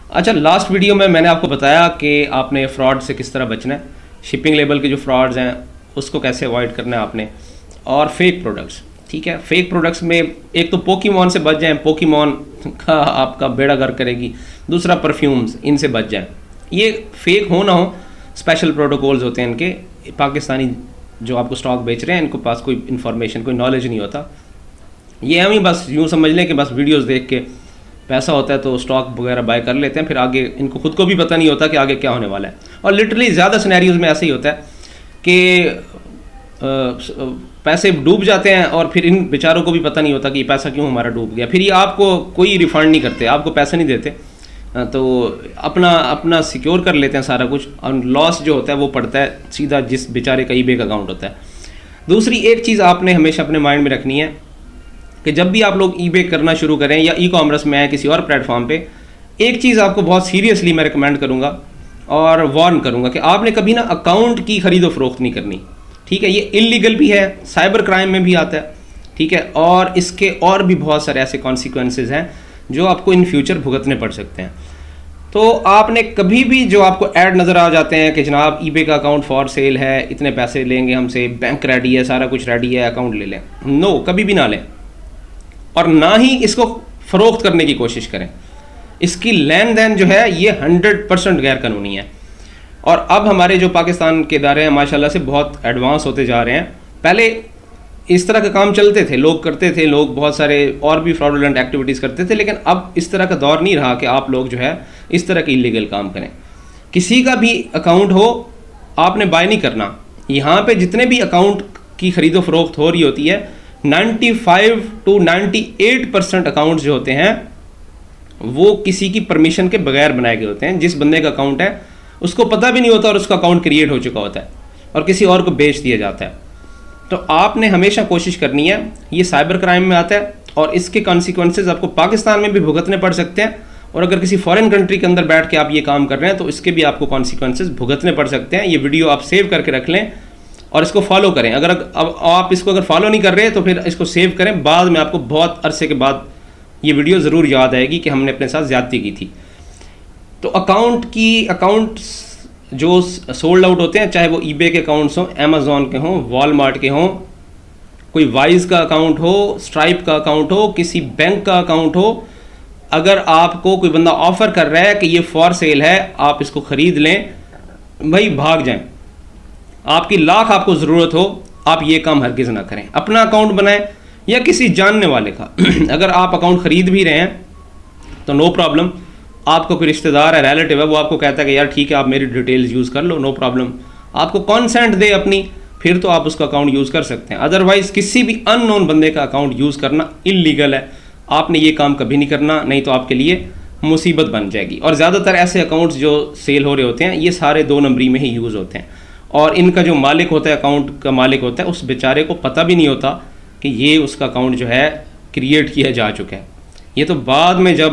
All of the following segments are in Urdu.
اچھا، لاسٹ ویڈیو میں نے آپ کو بتایا کہ آپ نے فراڈ سے کس طرح بچنا ہے، شپنگ لیبل کے جو فراڈز ہیں اس کو کیسے اوائڈ کرنا ہے آپ نے، اور فیک پروڈکٹس. ٹھیک ہے، فیک پروڈکٹس میں ایک تو پوکیمون سے بچ جائیں، پوکیمون کا آپ کا بیڑا گرک کرے گی. دوسرا پرفیومز، ان سے بچ جائیں. یہ فیک ہو نہ ہو، اسپیشل پروٹوکولز ہوتے ہیں ان کے. پاکستانی جو آپ کو اسٹاک بیچ رہے ہیں ان کو پاس کوئی انفارمیشن، کوئی نالج نہیں ہوتا. یہ ہم ہی بس یوں سمجھ لیں کہ بس ویڈیوز دیکھ کے پیسہ ہوتا ہے تو اسٹاک وغیرہ بائی کر لیتے ہیں، پھر آگے ان کو خود کو بھی پتہ نہیں ہوتا کہ آگے کیا ہونے والا ہے. اور لٹرلی زیادہ سینیریوز میں ایسا ہی ہوتا ہے کہ پیسے ڈوب جاتے ہیں اور پھر ان بیچاروں کو بھی پتہ نہیں ہوتا کہ یہ پیسہ کیوں ہمارا ڈوب گیا. پھر یہ آپ کو کوئی ریفنڈ نہیں کرتے، آپ کو پیسے نہیں دیتے، تو اپنا سیکیور کر لیتے ہیں سارا کچھ، اور لاس جو ہوتا ہے وہ پڑتا ہے سیدھا جس بیچارے کا ای بے کا اکاؤنٹ ہوتا ہے. دوسری ایک چیز آپ نے ہمیشہ اپنے مائنڈ میں رکھنی ہے کہ جب بھی آپ لوگ ای بے کرنا شروع کریں یا ای کامرس میں آئیں کسی اور پلیٹ فارم پہ، ایک چیز آپ کو بہت سیریسلی میں ریکمینڈ کروں گا اور وارن کروں گا کہ آپ نے کبھی نا اکاؤنٹ کی خرید و فروخت نہیں کرنی. ٹھیک ہے، یہ انلیگل بھی ہے، سائبر کرائم میں بھی آتا ہے. ٹھیک ہے، اور اس کے اور بھی بہت سارے ایسے کانسیکوینسز ہیں جو آپ کو ان فیوچر بھگتنے پڑ سکتے ہیں. تو آپ نے کبھی بھی جو آپ کو ایڈ نظر آ جاتے ہیں کہ جناب ای بے کا اکاؤنٹ فار سیل ہے، اتنے پیسے لیں گے ہم سے، بینک ریڈی ہے، سارا کچھ ریڈی ہے، اکاؤنٹ لے لیں، نو، کبھی بھی نہ لیں. اور نہ ہی اس کو فروخت کرنے کی کوشش کریں. اس کی لین دین جو ہے یہ 100% غیر قانونی ہے. اور اب ہمارے جو پاکستان کے ادارے ہیں ماشاءاللہ سے بہت ایڈوانس ہوتے جا رہے ہیں. پہلے اس طرح کا کام چلتے تھے، لوگ کرتے تھے، لوگ بہت سارے اور بھی فراڈولنٹ ایکٹیویٹیز کرتے تھے، لیکن اب اس طرح کا دور نہیں رہا کہ آپ لوگ جو ہے اس طرح کے انلیگل کام کریں. کسی کا بھی اکاؤنٹ ہو آپ نے بائی نہیں کرنا. یہاں پہ جتنے بھی اکاؤنٹ کی خرید و فروخت ہو رہی ہوتی ہے 95 to 98% اکاؤنٹس جو ہوتے ہیں وہ کسی کی پرمیشن کے بغیر بنائے گئے ہوتے ہیں. جس بندے کا اکاؤنٹ ہے اس کو پتہ بھی نہیں ہوتا اور اس کا اکاؤنٹ کریٹ ہو چکا ہوتا ہے اور کسی اور کو بیچ دیا جاتا ہے. تو آپ نے ہمیشہ کوشش کرنی ہے، یہ سائبر کرائم میں آتا ہے اور اس کے کانسیکوینسز آپ کو پاکستان میں بھی بھگتنے پڑ سکتے ہیں، اور اگر کسی فارن کنٹری کے اندر بیٹھ کے آپ یہ کام کر رہے ہیں تو اس کے بھی آپ کو کانسیکوینسز بھگتنے پڑ سکتے ہیں. یہ ویڈیو آپ سیو کر کے رکھ لیں اور اس کو فالو کریں. اگر آپ اس کو اگر فالو نہیں کر رہے تو پھر اس کو سیو کریں، بعد میں آپ کو بہت عرصے کے بعد یہ ویڈیو ضرور یاد آئے گی کہ ہم نے اپنے ساتھ زیادتی کی تھی. تو اکاؤنٹس جو سولڈ آؤٹ ہوتے ہیں، چاہے وہ ای بے کے اکاؤنٹس ہوں، امیزون کے ہوں، والمارٹ کے ہوں، کوئی وائز کا اکاؤنٹ ہو، اسٹرائپ کا اکاؤنٹ ہو، کسی بینک کا اکاؤنٹ ہو، اگر آپ کو کوئی بندہ آفر کر رہا ہے کہ یہ فار سیل ہے، آپ اس کو خرید لیں، بھائی بھاگ جائیں. آپ کی لاکھ آپ کو ضرورت ہو، آپ یہ کام ہرگز نہ کریں. اپنا اکاؤنٹ بنائیں یا کسی جاننے والے کا. اگر آپ اکاؤنٹ خرید بھی رہے ہیں تو نو پرابلم، آپ کو کوئی رشتہ دار ہے، ریلیٹیو ہے، وہ آپ کو کہتا ہے کہ یار ٹھیک ہے آپ میری ڈیٹیلز یوز کر لو، نو پرابلم. آپ کو کانسینٹ دے اپنی، پھر تو آپ اس کا اکاؤنٹ یوز کر سکتے ہیں. ادروائز کسی بھی ان نون بندے کا اکاؤنٹ یوز کرنا انلیگل ہے. آپ نے یہ کام کبھی نہیں کرنا، نہیں تو آپ کے لیے مصیبت بن جائے گی. اور زیادہ تر ایسے اکاؤنٹس جو سیل ہو رہے ہوتے ہیں یہ سارے 2 نمبری میں ہی یوز ہوتے ہیں، اور ان کا جو مالک ہوتا ہے، اکاؤنٹ کا مالک ہوتا ہے، اس بیچارے کو پتہ بھی نہیں ہوتا کہ یہ اس کا اکاؤنٹ جو ہے کریٹ کیا جا چکا ہے. یہ تو بعد میں جب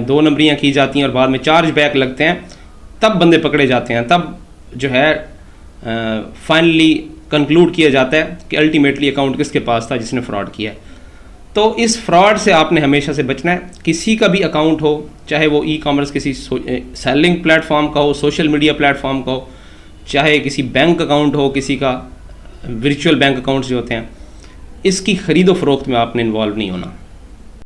2 نمبریاں کی جاتی ہیں اور بعد میں چارج بیک لگتے ہیں تب بندے پکڑے جاتے ہیں، تب جو ہے فائنلی کنکلوڈ کیا جاتا ہے کہ الٹیمیٹلی اکاؤنٹ کس کے پاس تھا جس نے فراڈ کیا ہے. تو اس فراڈ سے آپ نے ہمیشہ سے بچنا ہے. کسی کا بھی اکاؤنٹ ہو، چاہے وہ ای کامرس کسی سیلنگ پلیٹ فارم کا ہو، سوشل میڈیا پلیٹ فارم کا ہو، چاہے کسی بینک اکاؤنٹ ہو، کسی کا ورچوئل بینک اکاؤنٹس جو ہوتے ہیں، اس کی خرید و فروخت میں آپ نے انوالو نہیں ہونا.